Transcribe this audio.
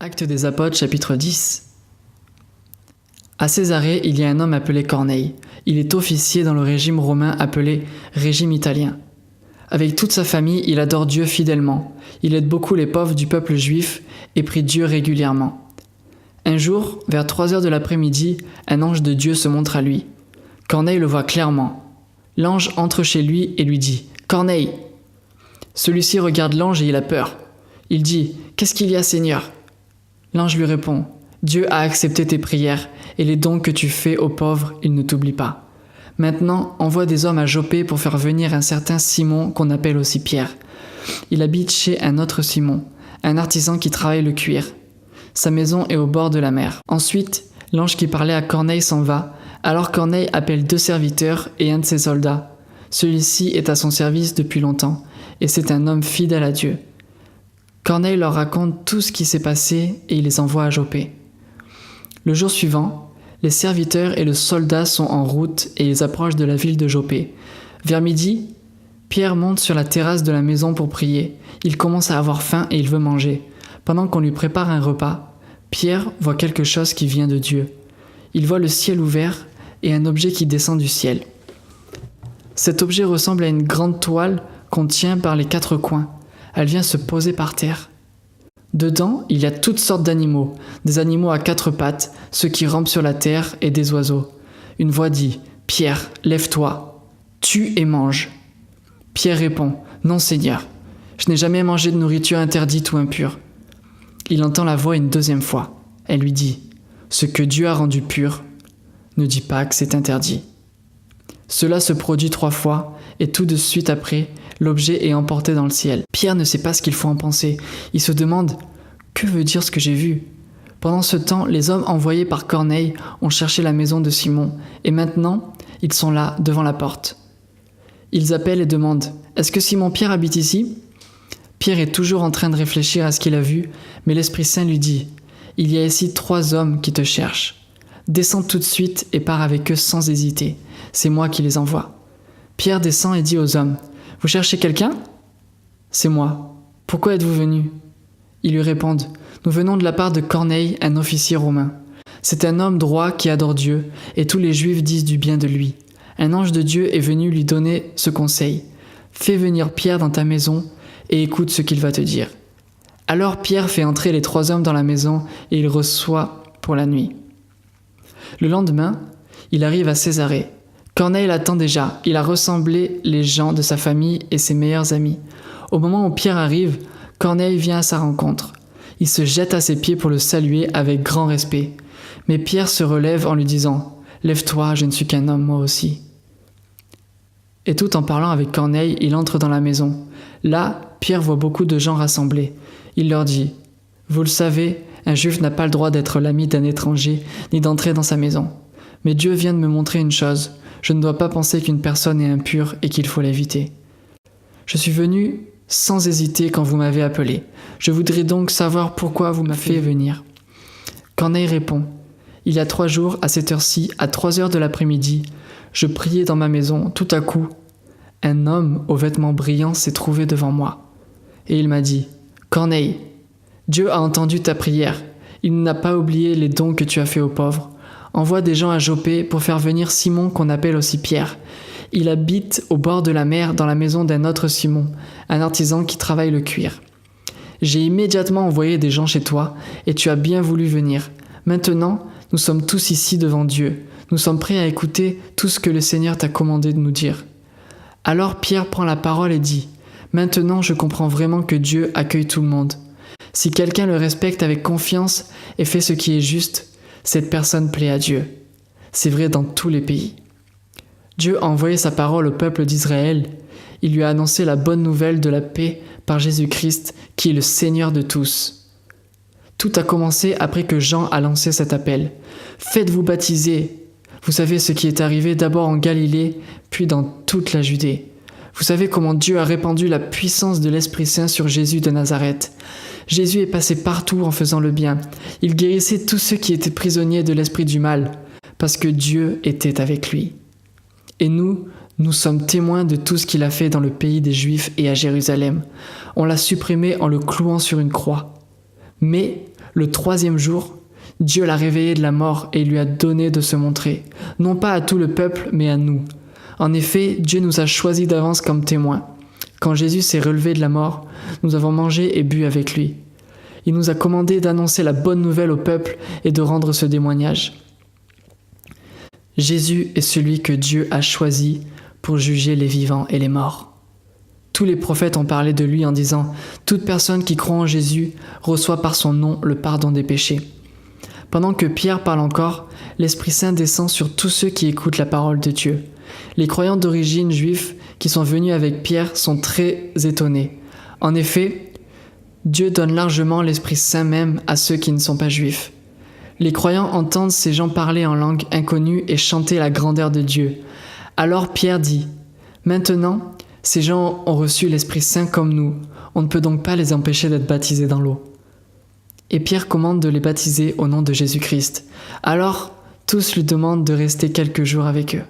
Actes des Apôtres, chapitre 10. À Césarée, il y a un homme appelé Corneille. Il est officier dans le régime romain appelé régime italien. Avec toute sa famille, il adore Dieu fidèlement. Il aide beaucoup les pauvres du peuple juif et prie Dieu régulièrement. Un jour, vers 3 heures de l'après-midi, un ange de Dieu se montre à lui. Corneille le voit clairement. L'ange entre chez lui et lui dit « Corneille !» Celui-ci regarde l'ange et il a peur. Il dit « Qu'est-ce qu'il y a, Seigneur ?» L'ange lui répond « Dieu a accepté tes prières et les dons que tu fais aux pauvres, il ne t'oublie pas. Maintenant, envoie des hommes à Jopé pour faire venir un certain Simon qu'on appelle aussi Pierre. Il habite chez un autre Simon, un artisan qui travaille le cuir. Sa maison est au bord de la mer. » Ensuite, l'ange qui parlait à Corneille s'en va. Alors Corneille appelle 2 serviteurs et un de ses soldats. Celui-ci est à son service depuis longtemps et c'est un homme fidèle à Dieu. Corneille leur raconte tout ce qui s'est passé et il les envoie à Jopé. Le jour suivant, les serviteurs et le soldat sont en route et ils approchent de la ville de Jopé. Vers midi, Pierre monte sur la terrasse de la maison pour prier. Il commence à avoir faim et il veut manger. Pendant qu'on lui prépare un repas, Pierre voit quelque chose qui vient de Dieu. Il voit le ciel ouvert et un objet qui descend du ciel. Cet objet ressemble à une grande toile qu'on tient par les 4 coins. Elle vient se poser par terre. Dedans, il y a toutes sortes d'animaux, des animaux à 4 pattes, ceux qui rampent sur la terre et des oiseaux. Une voix dit « Pierre, lève-toi, tue et mange. » Pierre répond « Non, Seigneur, je n'ai jamais mangé de nourriture interdite ou impure. » Il entend la voix une 2e fois. Elle lui dit « Ce que Dieu a rendu pur, ne dis pas que c'est interdit. » Cela se produit 3 fois, et tout de suite après, l'objet est emporté dans le ciel. Pierre ne sait pas ce qu'il faut en penser. Il se demande « Que veut dire ce que j'ai vu ?» Pendant ce temps, les hommes envoyés par Corneille ont cherché la maison de Simon, et maintenant, ils sont là, devant la porte. Ils appellent et demandent « Est-ce que Simon-Pierre habite ici ?» Pierre est toujours en train de réfléchir à ce qu'il a vu, mais l'Esprit Saint lui dit « Il y a ici 3 hommes qui te cherchent. Descends tout de suite et pars avec eux sans hésiter. C'est moi qui les envoie. » Pierre descend et dit aux hommes « Vous cherchez quelqu'un ?»« C'est moi. Pourquoi êtes-vous venus ?» Ils lui répondent « Nous venons de la part de Corneille, un officier romain. C'est un homme droit qui adore Dieu, et tous les Juifs disent du bien de lui. Un ange de Dieu est venu lui donner ce conseil. Fais venir Pierre dans ta maison et écoute ce qu'il va te dire. » Alors Pierre fait entrer les 3 hommes dans la maison et il reçoit pour la nuit. Le lendemain, il arrive à Césarée. Corneille l'attend déjà. Il a rassemblé les gens de sa famille et ses meilleurs amis. Au moment où Pierre arrive, Corneille vient à sa rencontre. Il se jette à ses pieds pour le saluer avec grand respect. Mais Pierre se relève en lui disant « Lève-toi, je ne suis qu'un homme moi aussi. » Et tout en parlant avec Corneille, il entre dans la maison. Là, Pierre voit beaucoup de gens rassemblés. Il leur dit « Vous le savez, un juif n'a pas le droit d'être l'ami d'un étranger, ni d'entrer dans sa maison. Mais Dieu vient de me montrer une chose. Je ne dois pas penser qu'une personne est impure et qu'il faut l'éviter. Je suis venu sans hésiter quand vous m'avez appelé. Je voudrais donc savoir pourquoi vous m'avez fait venir. » Corneille répond « Il y a 3 jours, à cette heure-ci, à 3 heures de l'après-midi, je priais dans ma maison. Tout à coup, un homme aux vêtements brillants s'est trouvé devant moi. Et il m'a dit « Corneille, Dieu a entendu ta prière. Il n'a pas oublié les dons que tu as faits aux pauvres. Envoie des gens à Jopé pour faire venir Simon qu'on appelle aussi Pierre. Il habite au bord de la mer dans la maison d'un autre Simon, un artisan qui travaille le cuir. J'ai immédiatement envoyé des gens chez toi et tu as bien voulu venir. Maintenant, nous sommes tous ici devant Dieu. Nous sommes prêts à écouter tout ce que le Seigneur t'a commandé de nous dire. » Alors Pierre prend la parole et dit « Maintenant je comprends vraiment que Dieu accueille tout le monde. Si quelqu'un le respecte avec confiance et fait ce qui est juste, cette personne plaît à Dieu. C'est vrai dans tous les pays. Dieu a envoyé sa parole au peuple d'Israël. Il lui a annoncé la bonne nouvelle de la paix par Jésus-Christ, qui est le Seigneur de tous. Tout a commencé après que Jean a lancé cet appel. « Faites-vous baptiser !» Vous savez ce qui est arrivé d'abord en Galilée, puis dans toute la Judée. Vous savez comment Dieu a répandu la puissance de l'Esprit Saint sur Jésus de Nazareth. Jésus est passé partout en faisant le bien. Il guérissait tous ceux qui étaient prisonniers de l'esprit du mal, parce que Dieu était avec lui. Et nous sommes témoins de tout ce qu'il a fait dans le pays des Juifs et à Jérusalem. On l'a supprimé en le clouant sur une croix. Mais Le 3e jour, Dieu l'a réveillé de la mort et lui a donné de se montrer, non pas à tout le peuple, mais à nous. En effet, Dieu nous a choisis d'avance comme témoins. Quand Jésus s'est relevé de la mort, nous avons mangé et bu avec lui. Il nous a commandé d'annoncer la bonne nouvelle au peuple et de rendre ce témoignage. Jésus est celui que Dieu a choisi pour juger les vivants et les morts. Tous les prophètes ont parlé de lui en disant « Toute personne qui croit en Jésus reçoit par son nom le pardon des péchés ». Pendant que Pierre parle encore, l'Esprit Saint descend sur tous ceux qui écoutent la parole de Dieu. Les croyants d'origine juifs qui sont venus avec Pierre sont très étonnés. En effet, Dieu donne largement l'Esprit Saint même à ceux qui ne sont pas juifs. Les croyants entendent ces gens parler en langue inconnue et chanter la grandeur de Dieu. Alors Pierre dit « Maintenant, ces gens ont reçu l'Esprit Saint comme nous. On ne peut donc pas les empêcher d'être baptisés dans l'eau. » Et Pierre commande de les baptiser au nom de Jésus-Christ. Alors, tous lui demandent de rester quelques jours avec eux.